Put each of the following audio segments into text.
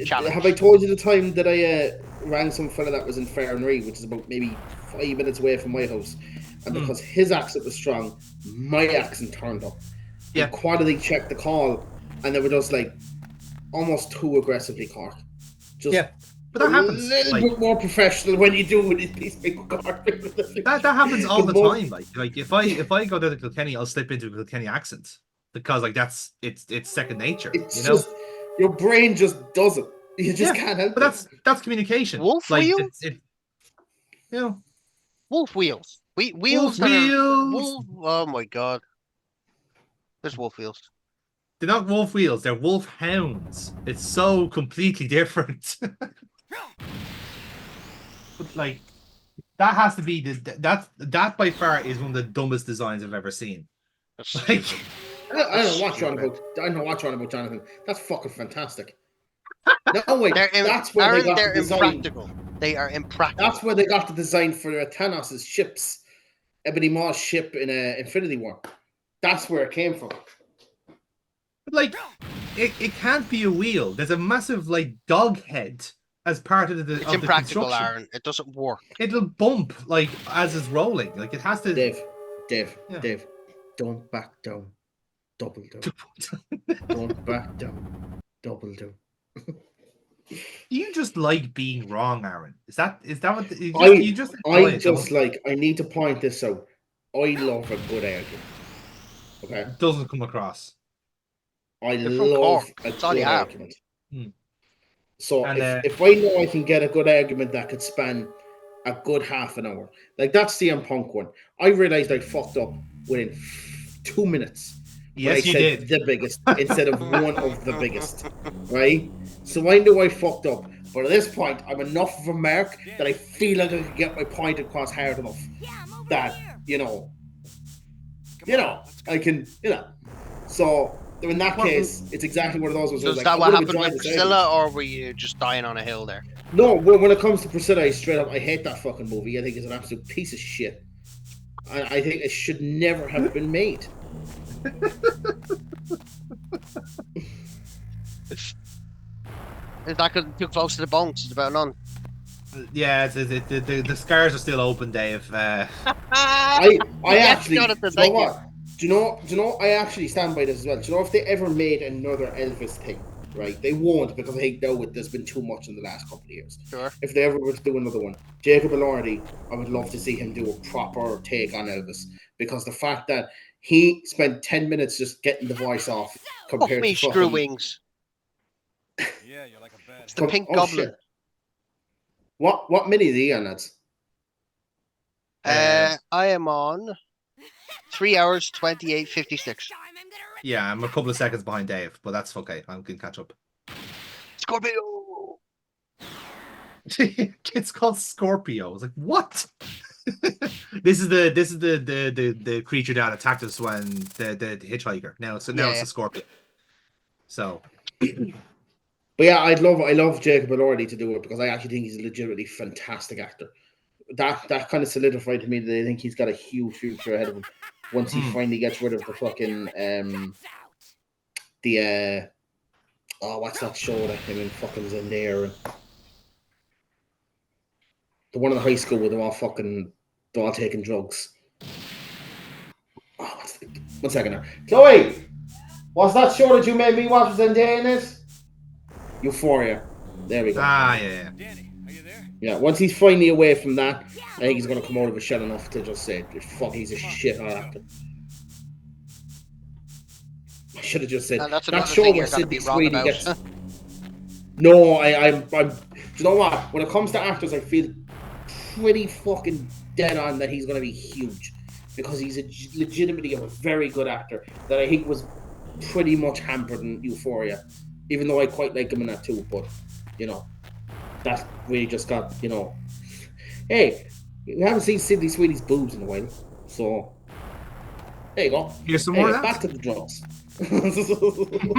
challenge. Have I told you the time that I rang some fella that was in Farranree, which is about maybe 5 minutes away from my house, and because his accent was strong, my accent turned up. Yeah. And quality checked the call, and they were just like almost too aggressively Cork. Just but that happens. A little bit more professional when you do with these big Cork. That happens all the time. Like if I go down to Kilkenny, I'll slip into a Kilkenny accent because like it's second nature. It's you know, just your brain just does it. You just can't help it. But that's communication. Wolf wheels? You know, wolf wheels. Wolf wheels. Wolf. Oh my god. There's wolf wheels. They're not wolf wheels. They're wolf hounds. It's so completely different. But like, that has to be that by far is one of the dumbest designs I've ever seen. Like, I don't know what you're on about. I don't know what you're on about, Jonathan. That's fucking fantastic. No, wait, that's where they got the design. Impractical. They are impractical. That's where they got the design for Thanos' ships, Ebony Maw's ship in Infinity War. That's where it came from. But like, it can't be a wheel. There's a massive like dog head as part of the. It's impractical, Aaron. It doesn't work. It'll bump like as it's rolling. Like it has to. Dave, don't back down. Double down. Don't back down. Double down. You just like being wrong, Aaron. Is that what I need to point this out. I love a good argument. Okay. It doesn't come across. I love a good argument. So if I know I can get a good argument that could span a good half an hour, like that CM Punk one, I realized I fucked up within 2 minutes. Yes, you did. The biggest instead of one of the biggest, right? So I knew I fucked up, but at this point, I'm enough of a mark that I feel like I can get my point across hard enough that you know, I can, So in that case, it's exactly one of those ones. So is that what happened with Priscilla, or were you just dying on a hill there? No, when it comes to Priscilla, I straight up, I hate that fucking movie. I think it's an absolute piece of shit. I think it should never have been made. Is that because too close to the bones? It's about none. Yeah, the scars are still open, Dave. I actually. You know what? Do you know? I actually stand by this as well. Do you know if they ever made another Elvis thing, right? They won't because I think there's been too much in the last couple of years. Sure. If they ever were to do another one, Jacob Elordi, I would love to see him do a proper take on Elvis because the fact that he spent 10 minutes just getting the voice off compared to screw wings. Yeah, you're like a bad. It's the Pink Goblin. Shit. What minute are you on, lads? I am on 3 hours 28:56. Yeah, I'm a couple of seconds behind Dave, but that's okay. I can catch up. Scorpio. It's called Scorpio. I was like, what? This is the creature that attacked us when the hitchhiker. Now it's a Scorpio. So. But yeah, I love Jacob Elordi to do it because I actually think he's a legitimately fantastic actor. That kind of solidified to me that I think he's got a huge future ahead of him once he finally gets rid of the fucking what's that show that him and fucking's in there? The one in the high school where they're all taking drugs. Oh, one second now. Chloe, what's that show that you made me watch with Zendaya in it? Euphoria. There we go. Yeah. Danny, are you there? Yeah, once he's finally away from that, I think he's going to come out of his shell enough to just say, fuck, he's a shit actor. I should have just said, that show where Sidney Sweeney gets... No, I'm... Do you know what? When it comes to actors, I feel pretty fucking dead on that he's going to be huge. Because he's legitimately a very good actor that I think was pretty much hampered in Euphoria. Even though I quite like him in that too, but that really just got Hey, we haven't seen Sidney Sweeney's boobs in a while, so there you go. Here's some more. Back to the drugs.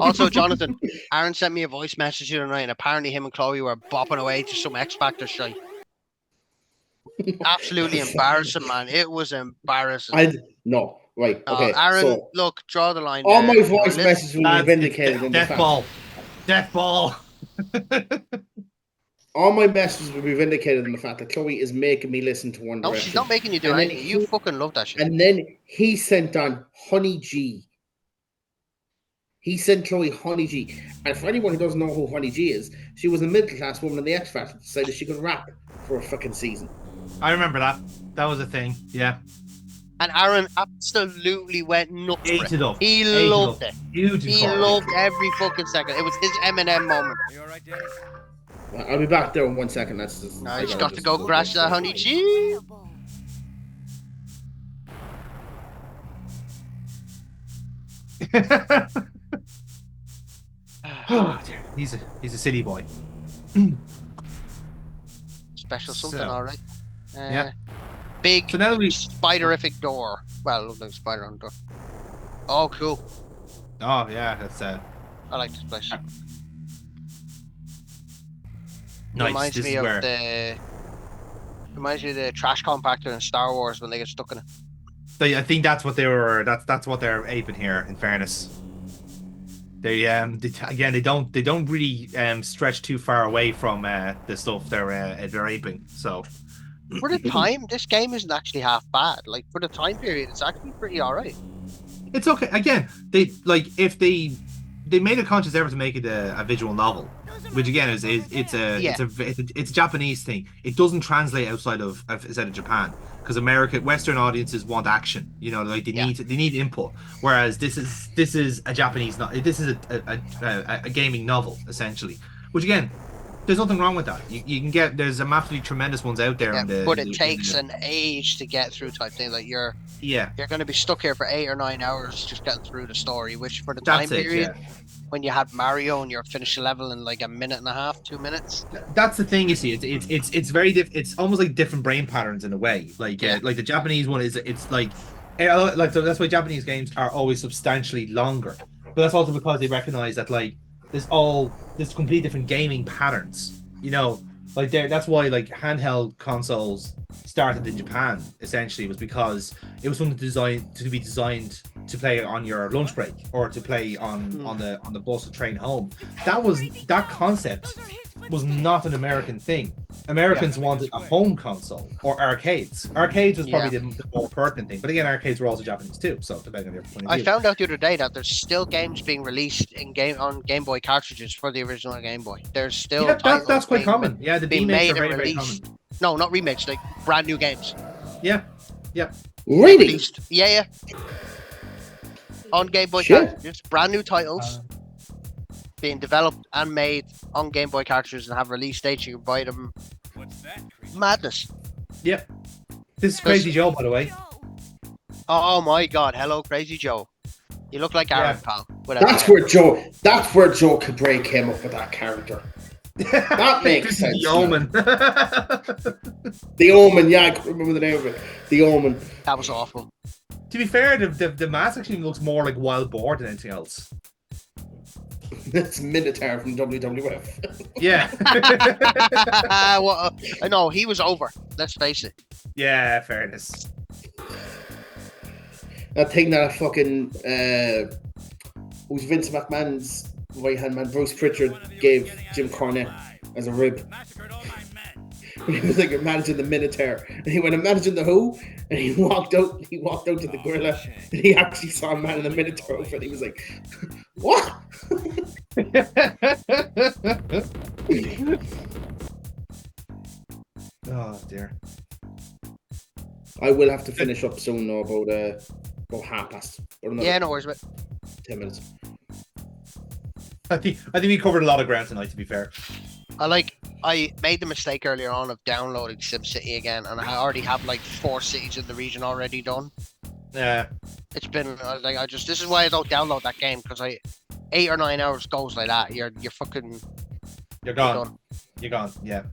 Also, Jonathan, Aaron sent me a voice message the other night, and apparently him and Chloe were bopping away to some X Factor shite. Absolutely embarrassing, man. It was embarrassing. No. Right, okay. Aaron, so, look, draw the line. All my voice messages will be vindicated in the Death ball. All my messages will be vindicated in the fact that Chloe is making me listen to One No, Direction. she's not making you do anything. You fucking love that shit. And then he sent on Honey G. He sent Chloe Honey G. And for anyone who doesn't know who Honey G is, she was a middle-class woman in the X Factor, decided she could rap for a fucking season. I remember that. That was a thing. Yeah. And Aaron absolutely went nuts. He loved it. He loved every fucking second. It was his Eminem moment. Are you alright, Daddy? I'll be back there in 1 second. That's just, I just got to go crash that Honey G. Oh, dear. He's a city boy. Special something, all right. Yeah. Big so now spiderific door. Well, looks like a spider on the door. Oh, cool. Oh yeah, that's I like this place. Nice. Reminds this me is of where... Reminds me of the trash compactor in Star Wars when they get stuck in it. I think that's what they were. That's what they're aping here. In fairness, they don't really stretch too far away from the stuff they're aping. So for the time, this game isn't actually half bad. Like for the time period, it's actually pretty alright. It's okay. Again, if they made a conscious effort to make it a visual novel, which again it's a Japanese thing. It doesn't translate outside of Japan. Because Western audiences want action, like they need input. Whereas this is a Japanese, this is a gaming novel essentially. Which again, there's nothing wrong with that. You can get there's some absolutely tremendous ones out there. But it takes an age to get through type thing. Like you're going to be stuck here for 8 or 9 hours just getting through the story. Which for the time period. When you had Mario and you're finished a level in like a minute and a half, 2 minutes. That's the thing, you see. It's very it's almost like different brain patterns in a way. Like the Japanese one is so that's why Japanese games are always substantially longer. But that's also because they recognize that there's completely different gaming patterns. That's why handheld consoles started in Japan. Essentially, was because it was something designed to play on your lunch break or to play on the bus or train home. That concept was not an American thing. Americans wanted a home console or arcades. Arcades was probably the more pertinent thing, but again, arcades were also Japanese too. So depending on your point of view. I found out the other day that there's still games being released on Game Boy cartridges for the original Game Boy. There's still that's quite common. Yeah, the remakes are very, very common. No, not remakes, like brand new games. Yeah. Really? Released. Yeah. On Game Boy cartridges, brand new titles being developed and made on Game Boy cartridges and have release dates. You can buy them. What's that? Madness. Yep. This is Crazy Joe, by the way. Oh my God! Hello, Crazy Joe. You look like Aaron, pal. That's where Joe Cabray came up with that character. That makes sense. The Omen. The Omen, yeah, I can't remember the name of it. The Omen. That was awful. To be fair, the mask actually looks more like Wild Boar than anything else. That's Minotaur from WWF. Yeah. No, he was over. Let's face it. Yeah, fairness. That thing that fucking was Vince McMahon's right-hand man, Bruce Pritchard, gave Jim Cornette as a rib. When he was managing the Minotaur, and he went and managing the Who, and he walked out to the gorilla, and he actually saw a man in the Minotaur outfit, and he was like, "What?" Oh dear. I will have to finish up soon now, about 1:30. Yeah, no worries, mate. 10 minutes. I think we covered a lot of ground tonight, to be fair. I made the mistake earlier on of downloading SimCity again, and I already have 4 cities in the region already done. Yeah. It's been this is why I don't download that game, because 8 or 9 hours goes like that. You're fucking. You're gone. You're gone. Yeah.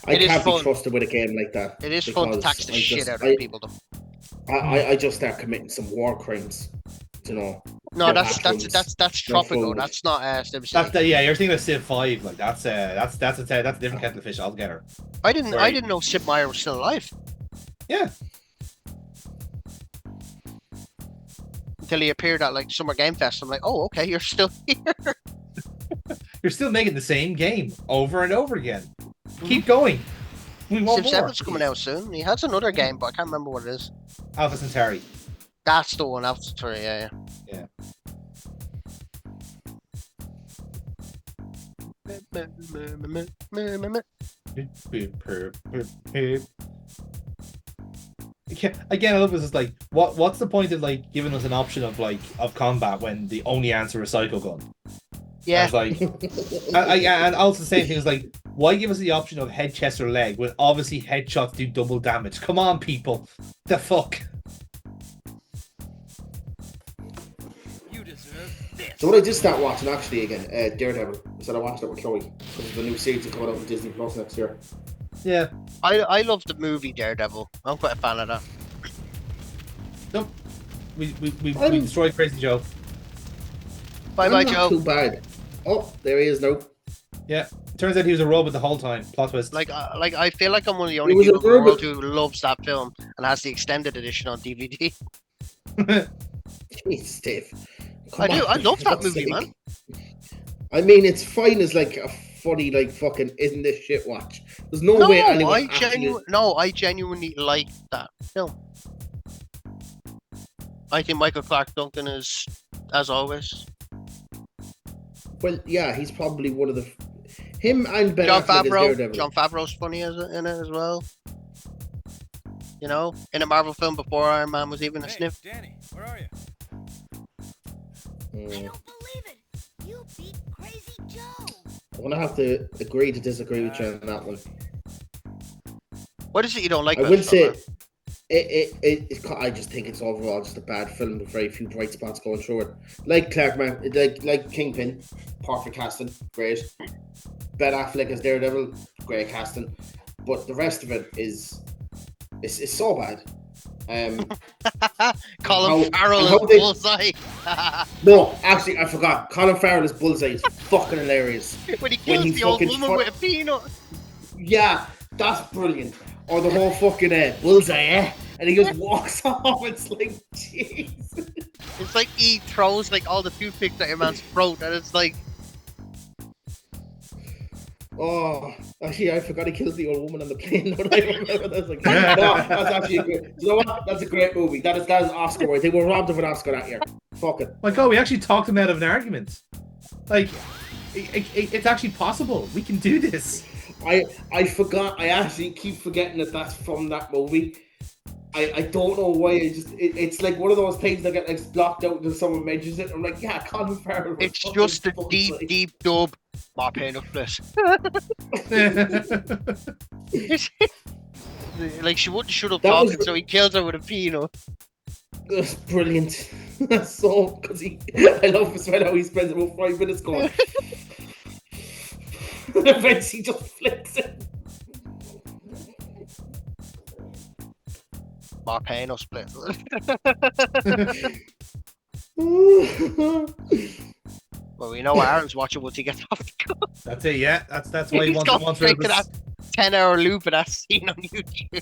I can't be trusted with a game like that. It is fun to tax the shit out of people, though. I just start committing some war crimes, No, that's Tropico. That's not SimCity. You're thinking of Civ 5. That's a different kettle of fish altogether. I didn't know Sid Meier was still alive. Yeah. Until he appeared at Summer Game Fest. I'm like, oh, okay, you're still here. You're still making the same game over and over again. Keep going. We want Civ more. 7's coming out soon. He has another game, but I can't remember what it is. Alpha Centauri. That's the one, Alpha Centauri, yeah. Again, I love this. Is like, what's the point of like giving us an option of like combat when the only answer is PsychoGun? Yeah. Like, and also the same thing is like, why give us the option of head, chest, or leg when obviously headshots do double damage? Come on, people, the fuck. You deserve this. So what I did start watching actually again, Daredevil. So I watched it with Chloe because of the new season coming out on Disney Plus next year. Yeah, I love the movie Daredevil. I'm quite a fan of that. Nope. We destroyed Crazy Joe. Bye, Joe. Too bad. Oh, there he is now. Yeah, turns out he was a robot the whole time. Plot twist. Like I feel like I'm one of the only people in the world who loves that film and has the extended edition on DVD. Jeez, Steve. I do. I love that movie, man. I mean, it's fine as like a funny, like fucking isn't this shit watch. There's no way anyone. I genuinely like that film. I think Michael Clark Duncan is, as always. Well, yeah, he's probably one of the. Him and Ben Jon Affleck Favreau. is Daredevil. Jon Favreau's funny in it as well. You know, in a Marvel film before Iron Man was even a sniff. Danny, where are you? I don't believe it. You beat Crazy Joe. I'm gonna have to agree to disagree with you on that one. What is it you don't like? I about will it, say, I just think it's overall just a bad film with very few bright spots going through it. Like Clarkman, like Kingpin, perfect casting, great. Ben Affleck as Daredevil, great casting. But the rest of it is so bad. Colin Farrell is Bullseye. No, actually, I forgot. Colin Farrell is Bullseye. It's fucking hilarious. When he kills the old woman with a peanut. Yeah, that's brilliant. Or the whole fucking Bullseye, and he just walks off. It's like, jeez. It's like he throws like all the toothpicks at your man's throat, and it's like. Oh, actually, I forgot he killed the old woman on the plane. I remember that. Like, no, that's actually a great. You know what? That's a great movie. That is Oscar. I think we're robbed of an Oscar that year. Fuck it. My God, we actually talked him out of an argument. Like, it's actually possible. We can do this. I forgot. I actually keep forgetting that that's from that movie. I don't know why. It's like one of those things that get like blocked out until someone mentions it. I'm like, yeah, Colin Farrell. It's just a deep dub. My pain of bliss. Like she wouldn't shut up talking, so he kills her with a peanut. That's brilliant. That's so because I love as well how he spends about 5 minutes going. And eventually just flicks it. My pain of split. Well, we know what Aaron's watching once he gets off the car. That's it, yeah. That's why he wants to straight to that 10-hour loop of that scene on YouTube.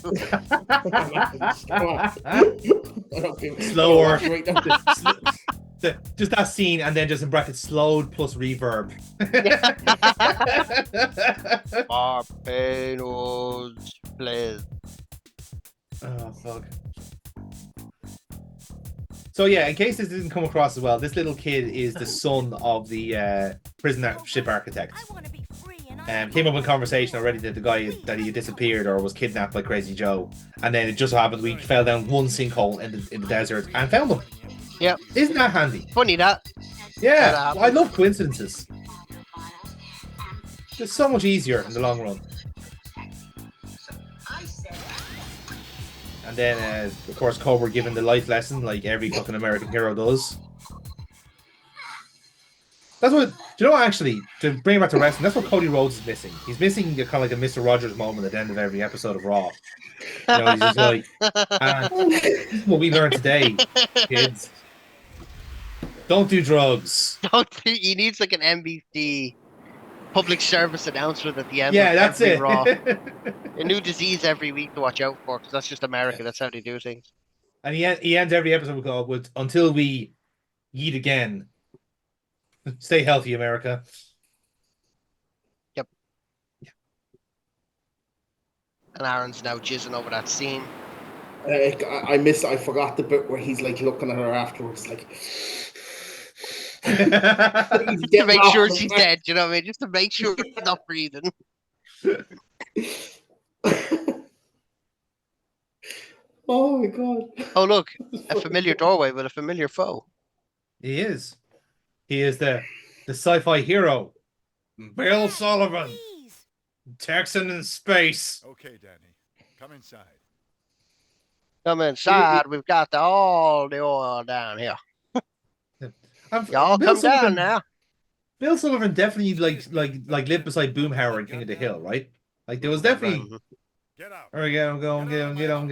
Slower. Just that scene, and then just in brackets, slowed plus reverb. Barbados, please. Oh, fuck. So yeah, in case this didn't come across as well, this little kid is the son of the prison ship architect. Came up in conversation already that the guy that he disappeared or was kidnapped by Crazy Joe, and then it just so happened we fell down one sinkhole in the desert and found him. Yep. Isn't that handy? Funny that. Yeah, I love coincidences. It's so much easier in the long run. And then, of course, Cobra giving the life lesson like every fucking American hero does. That's what, do you know what, actually, to bring it back to wrestling, that's what Cody Rhodes is missing. He's missing a, kind of like a Mr. Rogers moment at the end of every episode of Raw. You know, he's just like, this is what we learned today, kids. Don't do drugs. He needs like an NBC public service announcement at the end. Yeah, that's it. Raw. A new disease every week to watch out for, because that's just America. That's how they do things. And he ends every episode with "Until we eat again, stay healthy, America." And Aaron's now jizzing over that scene. I forgot the bit where he's like looking at her afterwards, like to make sure she's dead. You know what I mean? Just to make sure she's not breathing. Oh my god! Oh look, a familiar doorway with a familiar foe. He is. He is the sci-fi hero, Bill Sullivan, Texan in space. Okay, Danny, come inside. Come inside. We've got all the oil down here. Y'all come down now. Bill Sullivan definitely like lived beside Boomhauer and King of the Hill, right? Like there was definitely. Get out. All right, get him, get him, Bill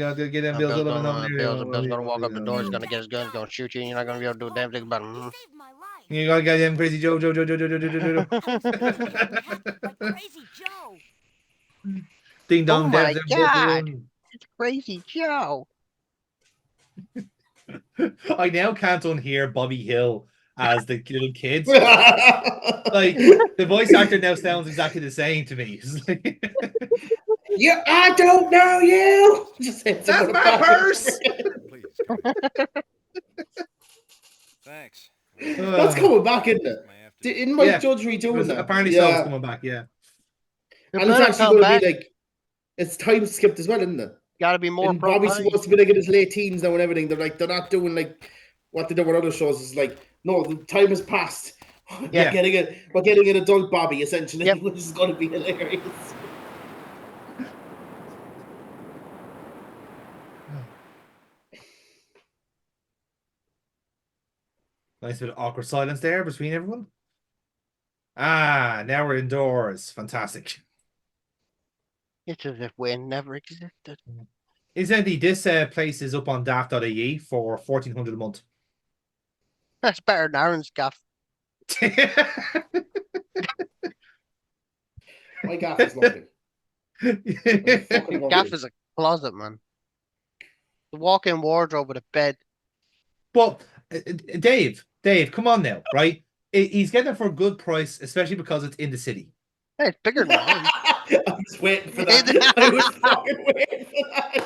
Sullivan. Bill's gonna walk up the door. He's gonna get his gun. He's gonna shoot you. And you're not gonna be able to do a damn thing about him. You gotta get him, Crazy Joe. Crazy Joe. Ding dong. Oh my god! It's Crazy Joe. I now can't unhear Bobby Hill as the little kids. Like the voice actor now sounds exactly the same to me. Yeah, I don't know you. That's my purse. Thanks. That's coming back, isn't it? Didn't Mike Judge redoing that? Apparently, so it's coming back. Yeah, and it's actually going to be like it's time skipped as well, isn't it? Got to be more. Bobby's supposed to be like in his late teens now and everything. They're not doing like what they do with other shows. It's like no, the time has passed. Yeah, we're getting an adult Bobby essentially, yep. Which is going to be hilarious. Nice bit of awkward silence there between everyone. Now we're indoors. Fantastic. It's as if wind never existed. Incidentally, this place is up on daft.ie for $1,400 a month. That's better than Aaron's gaff. My gaff is lovely. Gaff is a closet, man. The walk-in wardrobe with a bed. Well, Dave, come on now, right? He's getting it for a good price, especially because it's in the city. Hey, it's bigger than mine. I was waiting for that. I was fucking waiting for that.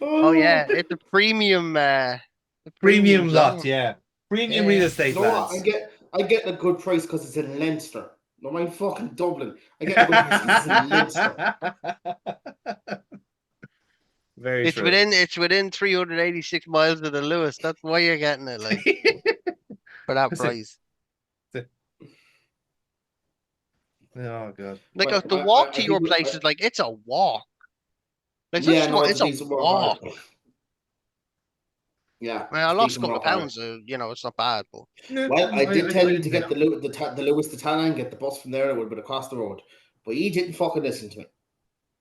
Oh yeah, it's a premium. Premium lot, yeah. Premium real estate. You know what? I get a good price because it's in Leinster. No, mind fucking Dublin. I get a good price because it's in Leinster. Very true. It's within 386 miles of the Lewis. That's why you're getting it, like for that price. Oh god! Like the walk to your place is like it's a walk. Like it's a walk. Yeah. I mean, I lost a couple of pounds. It's not bad. But well, I did tell you to get the Lewis to Tana and get the bus from there. It would have been across the road, but you didn't fucking listen to me.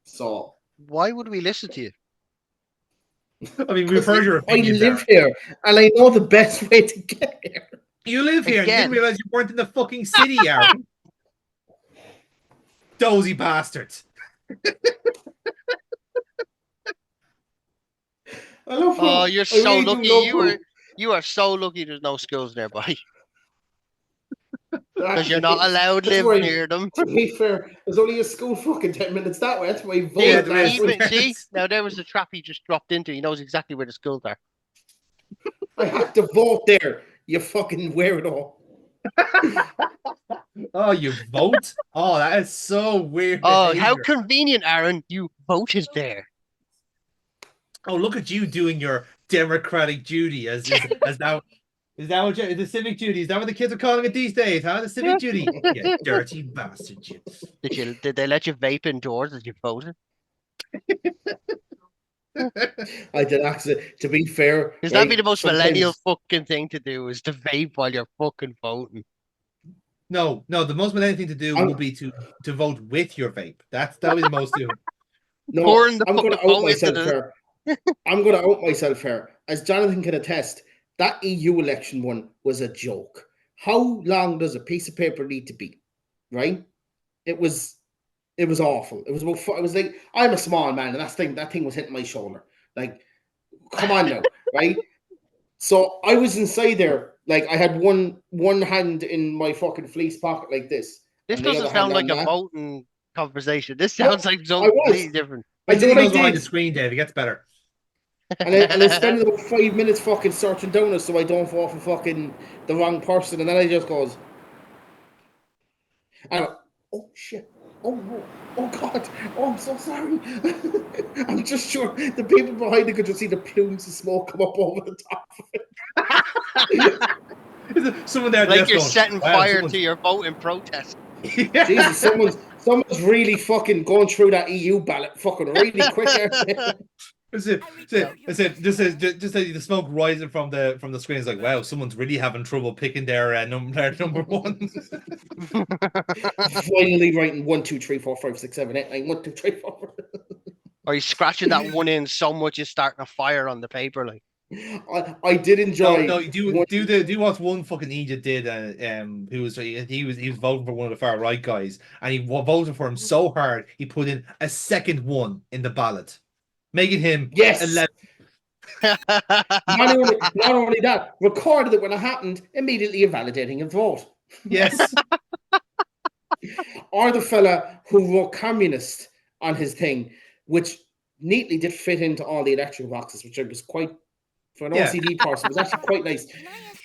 So why would we listen to you? I mean, we've heard your opinion. I live here, and I know the best way to get here. You live here, and you didn't realize you weren't in the fucking city, Aaron. Dozy bastards. Oh, you're so lucky. You are so lucky there's no schools nearby. Because you're not allowed to live near them. To be fair, there's only a school fucking 10 minutes that way. That's why he voted. See, now there was the trap he just dropped into. He knows exactly where the schools are. I had to vote there, you fucking weirdo. Oh, you vote? Oh, that is so weird. Oh, how convenient, Aaron. You voted there. Oh, look at you doing your democratic duty as now. Is that what the civic duty? Is that what the kids are calling it these days? Huh? The civic duty. You dirty bastard. You. Did they let you vape indoors as you voted? I did actually. To be fair, because that'd be the most millennial fucking thing to do is to vape while you're fucking voting. No. The most millennial thing to do would be to vote with your vape. That would be the most do. No, I'm going to out myself here. I'm going to out myself here, as Jonathan can attest. That EU election one was a joke. How long does a piece of paper need to be? Right? It was awful. It was like, I'm a small man, and that thing was hitting my shoulder. Like, come on now, right? So I was inside there, like I had one hand in my fucking fleece pocket like this, This doesn't sound like a voting conversation. This sounds like something completely different. I do what I did behind the screen, Dave. It gets better. And I spend about 5 minutes fucking searching down it so I don't fall for fucking the wrong person, and then I just goes, and I go, oh shit, oh no, oh god, oh I'm so sorry. I'm just sure the people behind it could just see the plumes of smoke come up over the top of it. Someone there like you're setting fire to your vote in protest. Yeah. Jesus, someone's really fucking going through that EU ballot fucking really quick there. Just the smoke rising from the screen is like, wow, someone's really having trouble picking their number one. Finally writing 1, 2, 3, 4, 5, 6, 7, 8, 9, 1, 2, 3, 4. Or you scratching that one in so much you're starting a fire on the paper, like. I did enjoy. No, do what one fucking idiot did. He was voting for one of the far right guys, and he voted for him so hard he put in a second one in the ballot, making him 11. Not only that, recorded it when it happened, immediately invalidating his vote. Yes. Or the fella who wrote communist on his thing, which neatly did fit into all the electric boxes, which was quite. For an OCD person, it was actually quite nice.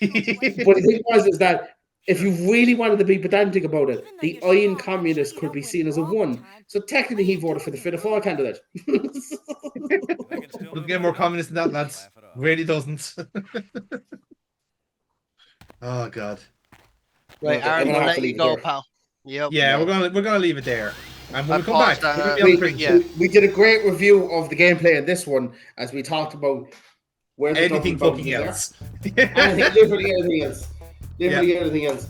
But the thing is that if you really wanted to be pedantic about it, the iron communist could be seen as a 1. So technically, he voted for the Fianna Fáil candidate. Doesn't get more communist than that, lads. Really doesn't. Oh God. Right, Aaron, we'll let you go, pal. Yep. Yeah, we're gonna leave it there. And when we come back, we did a great review of the gameplay in this one, as we talked about. Anything fucking else. Literally anything else.